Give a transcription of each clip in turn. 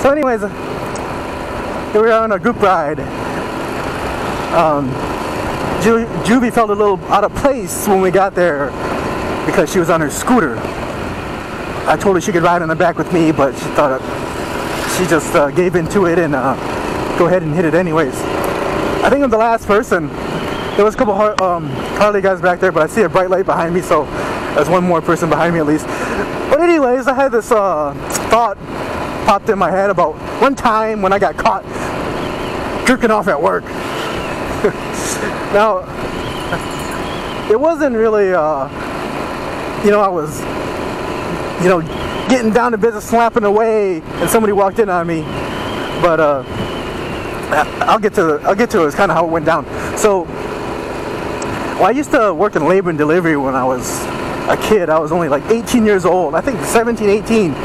So anyways, we were on a group ride. Juvie felt a little out of place when we got there because she was on her scooter. I told her she could ride in the back with me, but she thought she just gave into it and go ahead and hit it anyways. I think I'm the last person. There was a couple Harley guys back there, but I see a bright light behind me, so there's one more person behind me at least. But anyways, I had this thought popped in my head about one time when I got caught jerking off at work. Now, it wasn't really, I was, getting down to business, slapping away, and somebody walked in on me. But I'll get to it. It's kind of how it went down. So, I used to work in labor and delivery when I was a kid. I was only like 18 years old. I think 17, 18.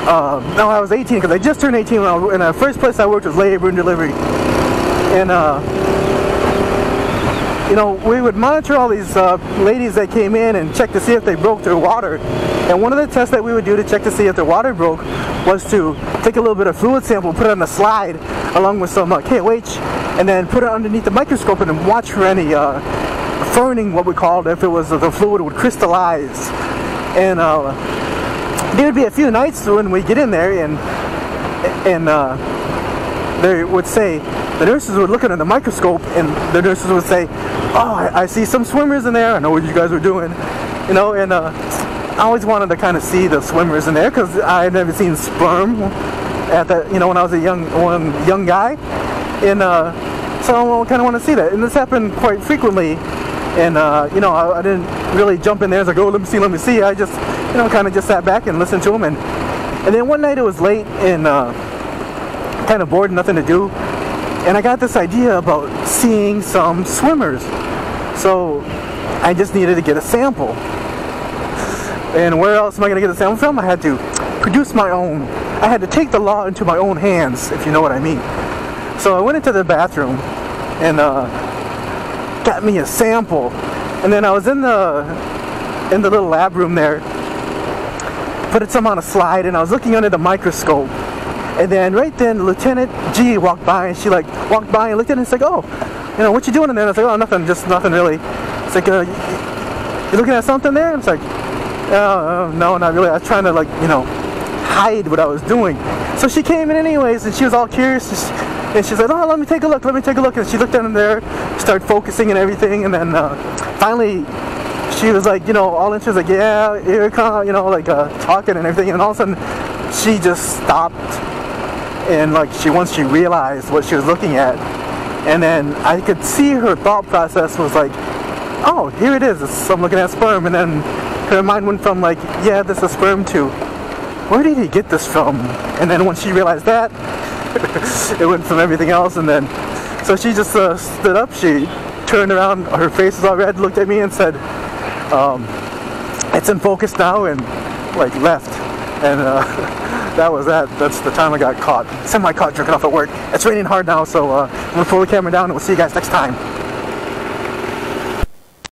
No, I was 18 because I just turned 18 and the first place I worked was labor and delivery. And we would monitor all these ladies that came in and check to see if they broke their water. And one of the tests that we would do to check to see if their water broke was to take a little bit of fluid sample, put it on a slide along with some KOH, and then put it underneath the microscope and then watch for any ferning, what we called, if it was the fluid would crystallize. And there would be a few nights when we get in there and they would say, the nurses would look at the microscope and the nurses would say, oh, I see some swimmers in there. I know what you guys are doing. And I always wanted to kind of see the swimmers in there because I had never seen sperm at that, when I was a young guy. And so I kind of want to see that. And this happened quite frequently. And, I didn't really jump in there. I was like, oh, let me see. I just, kind of just sat back and listened to them. And then one night it was late and kind of bored, nothing to do. And I got this idea about seeing some swimmers. So I just needed to get a sample. And where else am I going to get a sample from? I had to produce my own. I had to take the law into my own hands, if you know what I mean. So I went into the bathroom and got me a sample. And then I was in the little lab room there, put some on a slide, and I was looking under the microscope. And then right then, Lieutenant G walked by, and she walked by and looked at it and said, oh, what you doing in there? And I was like, oh, nothing, just nothing really. It's like, you looking at something there? And it's like, oh, no, not really. I was trying to hide what I was doing. So she came in anyways, and she was all curious, and she said, oh, let me take a look. And she looked in there, started focusing and everything, and then finally, she was like, all in, she was like, yeah, here it comes, talking and everything, and all of a sudden, she just stopped. And once she realized what she was looking at, and then I could see her thought process was like, oh, here it is, I'm looking at sperm. And then her mind went from yeah, this is sperm, to where did he get this from? And then once she realized that, it went from everything else. And then so she just stood up, she turned around, her face was all red, looked at me and said, it's in focus now, and left. And that was that. That's the time I got caught. Semi-caught jerking off at work. It's raining hard now, so I'm going to pull the camera down and we'll see you guys next time.